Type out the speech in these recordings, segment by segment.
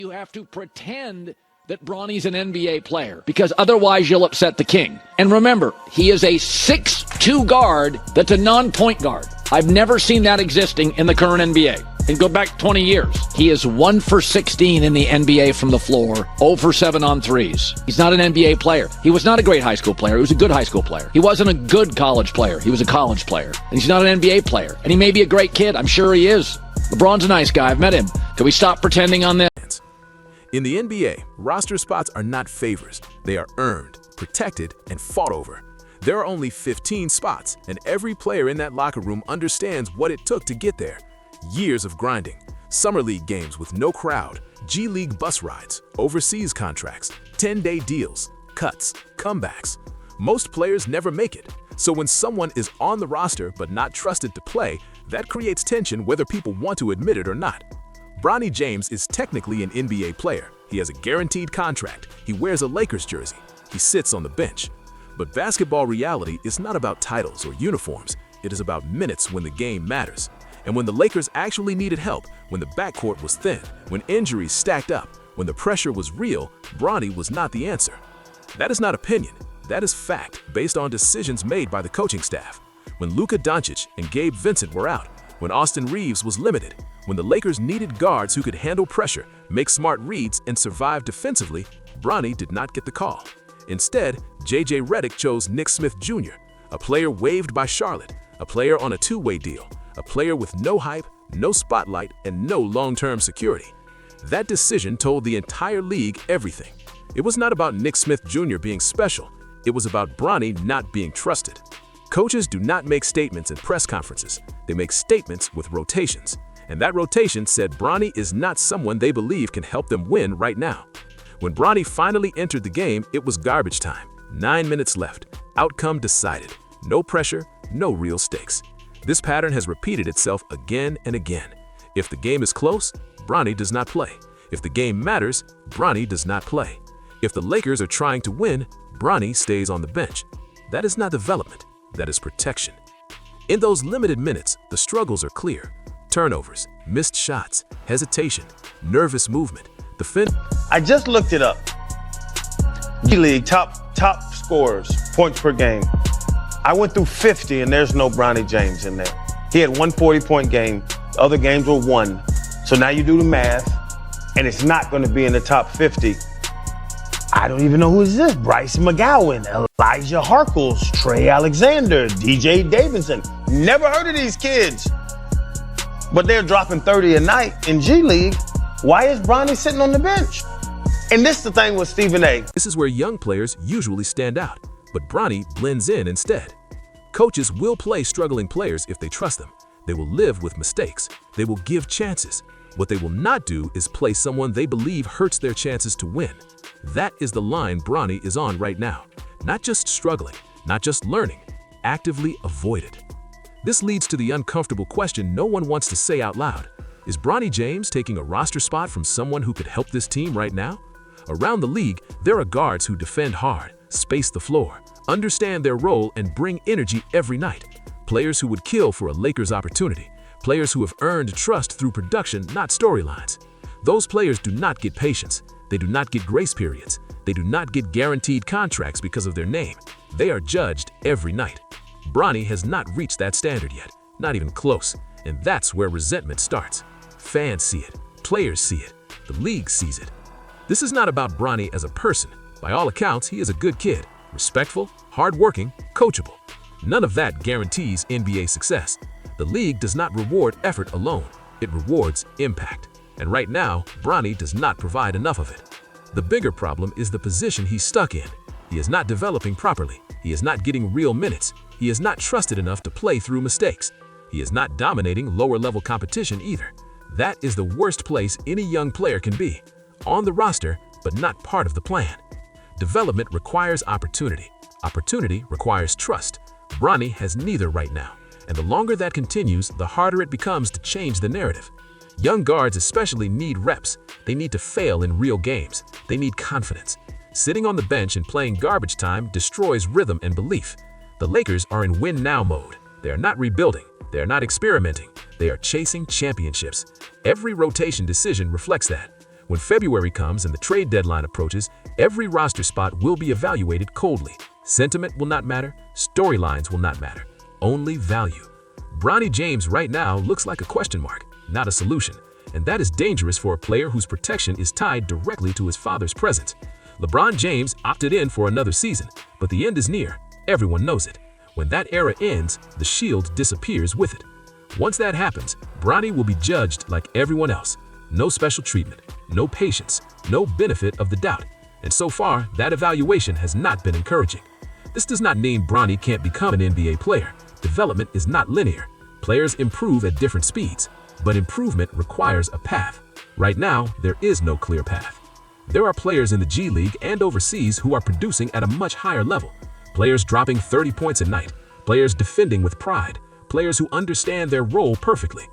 You have to pretend that Bronny's an NBA player because otherwise you'll upset the king. And remember, he is a 6'2 guard that's a non-point guard. I've never seen that existing in the current NBA. And go back 20 years. He is 1 for 16 in the NBA from the floor, 0 for 7 on threes. He's not an NBA player. He was not a great high school player. He was a good high school player. He wasn't a good college player. He was a college player. And he's not an NBA player. And he may be a great kid. I'm sure he is. LeBron's a nice guy. I've met him. Can we stop pretending on this? In the NBA, roster spots are not favors. They are earned, protected, and fought over. There are only 15 spots, and every player in that locker room understands what it took to get there. Years of grinding, summer league games with no crowd, G League bus rides, overseas contracts, 10-day deals, cuts, comebacks. Most players never make it, so when someone is on the roster but not trusted to play, that creates tension whether people want to admit it or not. Bronny James is technically an NBA player. He has a guaranteed contract. He wears a Lakers jersey. He sits on the bench. But basketball reality is not about titles or uniforms. It is about minutes when the game matters. And when the Lakers actually needed help, when the backcourt was thin, when injuries stacked up, when the pressure was real, Bronny was not the answer. That is not opinion. That is fact based on decisions made by the coaching staff. When Luka Doncic and Gabe Vincent were out, when Austin Reeves was limited, when the Lakers needed guards who could handle pressure, make smart reads, and survive defensively, Bronny did not get the call. Instead, J.J. Redick chose Nick Smith Jr., a player waived by Charlotte, a player on a two-way deal, a player with no hype, no spotlight, and no long-term security. That decision told the entire league everything. It was not about Nick Smith Jr. being special. It was about Bronny not being trusted. Coaches do not make statements in press conferences. They make statements with rotations. And that rotation said Bronny is not someone they believe can help them win right now. When Bronny finally entered the game, it was garbage time. 9 minutes left. Outcome decided. No pressure, no real stakes. This pattern has repeated itself again and again. If the game is close, Bronny does not play. If the game matters, Bronny does not play. If the Lakers are trying to win, Bronny stays on the bench. That is not development. That is protection. In those limited minutes, the struggles are clear. Turnovers, missed shots, hesitation, nervous movement. I just looked it up. G League top scorers, points per game. I went through 50 and there's no Bronny James in there. He had 140-point game. The other games were 1. So now you do the math, and it's not going to be in the top 50. I don't even know who is this. Bryce McGowan, Elijah Harkles, Trey Alexander, DJ Davidson. Never heard of these kids. But they're dropping 30 a night in G League. Why is Bronny sitting on the bench? And this is the thing with Stephen A. This is where young players usually stand out, but Bronny blends in instead. Coaches will play struggling players if they trust them. They will live with mistakes. They will give chances. What they will not do is play someone they believe hurts their chances to win. That is the line Bronny is on right now. Not just struggling, not just learning, actively avoid it. This leads to the uncomfortable question no one wants to say out loud. Is Bronny James taking a roster spot from someone who could help this team right now? Around the league, there are guards who defend hard, space the floor, understand their role, and bring energy every night. Players who would kill for a Lakers opportunity. Players who have earned trust through production, not storylines. Those players do not get patience. They do not get grace periods. They do not get guaranteed contracts because of their name. They are judged every night. Bronny has not reached that standard yet, not even close, and that's where resentment starts. Fans see it, players see it, the league sees it. This is not about Bronny as a person. By all accounts, he is a good kid, respectful, hardworking, coachable. None of that guarantees NBA success. The league does not reward effort alone, it rewards impact. And right now, Bronny does not provide enough of it. The bigger problem is the position he's stuck in. He is not developing properly. He is not getting real minutes. He is not trusted enough to play through mistakes. He is not dominating lower-level competition either. That is the worst place any young player can be. On the roster, but not part of the plan. Development requires opportunity. Opportunity requires trust. Bronny has neither right now. And the longer that continues, the harder it becomes to change the narrative. Young guards especially need reps. They need to fail in real games. They need confidence. Sitting on the bench and playing garbage time destroys rhythm and belief. The Lakers are in win-now mode. They are not rebuilding. They are not experimenting. They are chasing championships. Every rotation decision reflects that. When February comes and the trade deadline approaches, every roster spot will be evaluated coldly. Sentiment will not matter, storylines will not matter, only value. Bronny James right now looks like a question mark, not a solution, and that is dangerous for a player whose protection is tied directly to his father's presence. LeBron James opted in for another season, but the end is near. Everyone knows it. When that era ends, the shield disappears with it. Once that happens, Bronny will be judged like everyone else. No special treatment, no patience, no benefit of the doubt. And so far, that evaluation has not been encouraging. This does not mean Bronny can't become an NBA player. Development is not linear. Players improve at different speeds, but improvement requires a path. Right now, there is no clear path. There are players in the G League and overseas who are producing at a much higher level. Players dropping 30 points a night, players defending with pride, players who understand their role perfectly.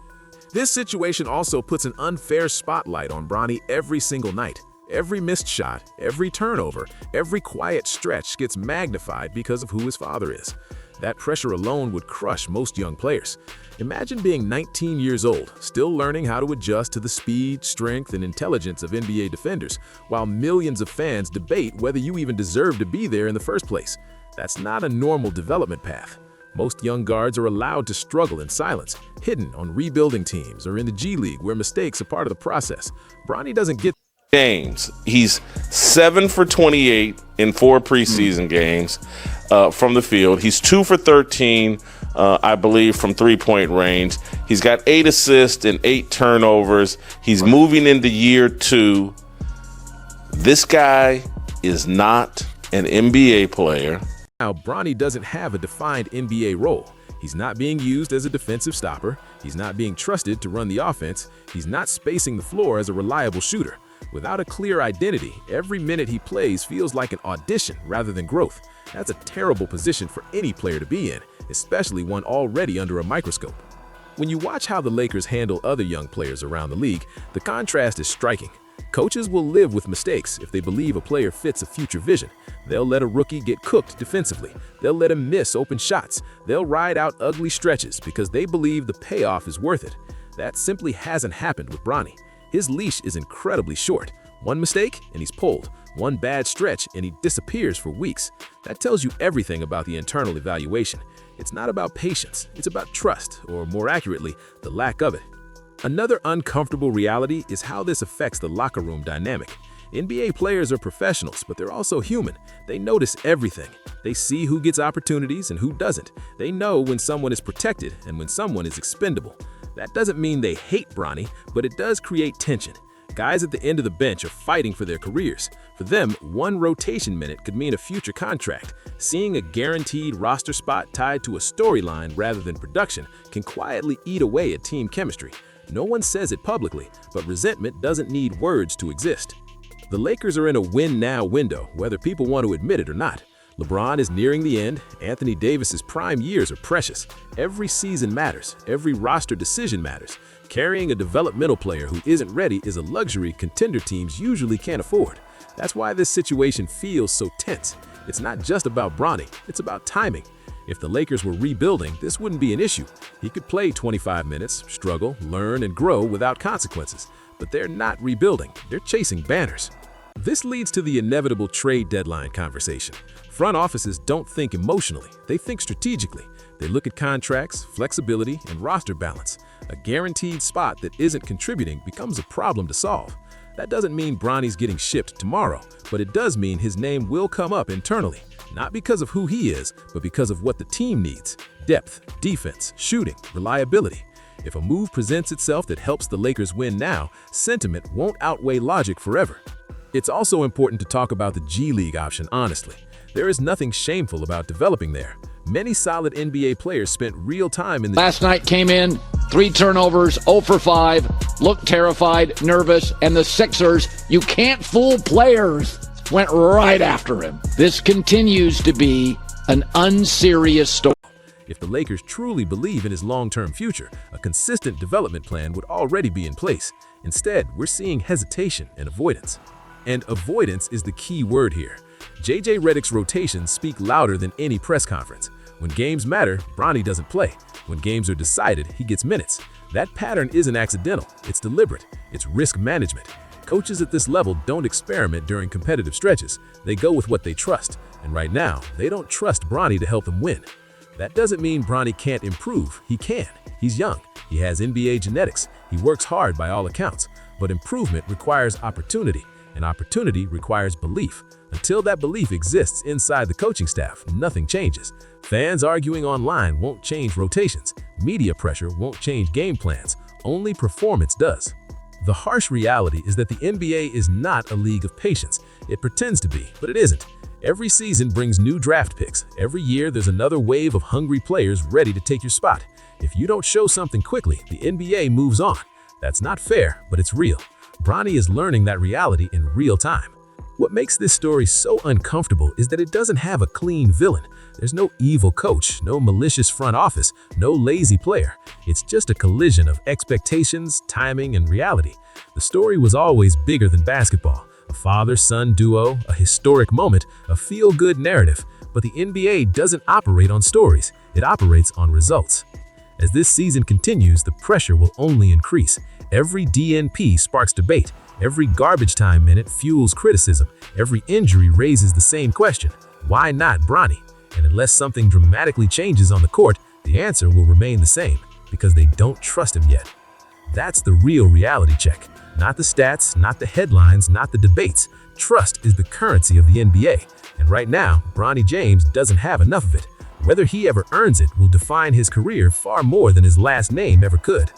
This situation also puts an unfair spotlight on Bronny every single night. Every missed shot, every turnover, every quiet stretch gets magnified because of who his father is. That pressure alone would crush most young players. Imagine being 19 years old, still learning how to adjust to the speed, strength, and intelligence of NBA defenders, while millions of fans debate whether you even deserve to be there in the first place. That's not a normal development path. Most young guards are allowed to struggle in silence, hidden on rebuilding teams or in the G League where mistakes are part of the process. Bronny doesn't get games. He's 7 for 28 in 4 preseason games from the field. He's 2 for 13, I believe, from three-point range. He's got 8 assists and 8 turnovers. He's moving into year 2. This guy is not an NBA player. Now, Bronny doesn't have a defined NBA role. He's not being used as a defensive stopper. He's not being trusted to run the offense. He's not spacing the floor as a reliable shooter. Without a clear identity, every minute he plays feels like an audition rather than growth. That's a terrible position for any player to be in, especially one already under a microscope. When you watch how the Lakers handle other young players around the league, the contrast is striking. Coaches will live with mistakes if they believe a player fits a future vision. They'll let a rookie get cooked defensively. They'll let him miss open shots. They'll ride out ugly stretches because they believe the payoff is worth it. That simply hasn't happened with Bronny. His leash is incredibly short. One mistake and he's pulled. One bad stretch and he disappears for weeks. That tells you everything about the internal evaluation. It's not about patience, it's about trust, or more accurately, the lack of it. Another uncomfortable reality is how this affects the locker room dynamic. NBA players are professionals, but they're also human. They notice everything. They see who gets opportunities and who doesn't. They know when someone is protected and when someone is expendable. That doesn't mean they hate Bronny, but it does create tension. Guys at the end of the bench are fighting for their careers. For them, one rotation minute could mean a future contract. Seeing a guaranteed roster spot tied to a storyline rather than production can quietly eat away at team chemistry. No one says it publicly, but resentment doesn't need words to exist. The Lakers are in a win-now window, whether people want to admit it or not. LeBron is nearing the end. Anthony Davis's prime years are precious. Every season matters. Every roster decision matters. Carrying a developmental player who isn't ready is a luxury contender teams usually can't afford. That's why this situation feels so tense. It's not just about Bronny, it's about timing. If the Lakers were rebuilding, this wouldn't be an issue. He could play 25 minutes, struggle, learn, and grow without consequences. But they're not rebuilding, they're chasing banners. This leads to the inevitable trade deadline conversation. Front offices don't think emotionally, they think strategically. They look at contracts, flexibility, and roster balance. A guaranteed spot that isn't contributing becomes a problem to solve. That doesn't mean Bronny's getting shipped tomorrow, but it does mean his name will come up internally. Not because of who he is, but because of what the team needs. Depth, defense, shooting, reliability. If a move presents itself that helps the Lakers win now, sentiment won't outweigh logic forever. It's also important to talk about the G League option honestly. There is nothing shameful about developing there. Many solid NBA players spent real time in the Last night came in, 3 turnovers, 0 for 5, looked terrified, nervous, and the Sixers, you can't fool players, went right after him. This continues to be an unserious story. If the Lakers truly believe in his long-term future, a consistent development plan would already be in place. Instead, we're seeing hesitation and avoidance. And avoidance is the key word here. JJ Redick's rotations speak louder than any press conference. When games matter, Bronny doesn't play. When games are decided, he gets minutes. That pattern isn't accidental, it's deliberate. It's risk management. Coaches at this level don't experiment during competitive stretches. They go with what they trust. And right now, they don't trust Bronny to help them win. That doesn't mean Bronny can't improve. He can. He's young. He has NBA genetics. He works hard by all accounts. But improvement requires opportunity, and opportunity requires belief. Until that belief exists inside the coaching staff, nothing changes. Fans arguing online won't change rotations. Media pressure won't change game plans. Only performance does. The harsh reality is that the NBA is not a league of patience. It pretends to be, but it isn't. Every season brings new draft picks. Every year, there's another wave of hungry players ready to take your spot. If you don't show something quickly, the NBA moves on. That's not fair, but it's real. Bronny is learning that reality in real time. What makes this story so uncomfortable is that it doesn't have a clean villain. There's no evil coach, no malicious front office, no lazy player. It's just a collision of expectations, timing, and reality. The story was always bigger than basketball. A father-son duo, a historic moment, a feel-good narrative. But the NBA doesn't operate on stories. It operates on results. As this season continues, the pressure will only increase. Every DNP sparks debate. Every garbage time minute fuels criticism. Every injury raises the same question. Why not Bronny? And unless something dramatically changes on the court, the answer will remain the same, because they don't trust him yet. That's the real reality check. Not the stats, not the headlines, not the debates. Trust is the currency of the NBA. And right now, Bronny James doesn't have enough of it. Whether he ever earns it will define his career far more than his last name ever could.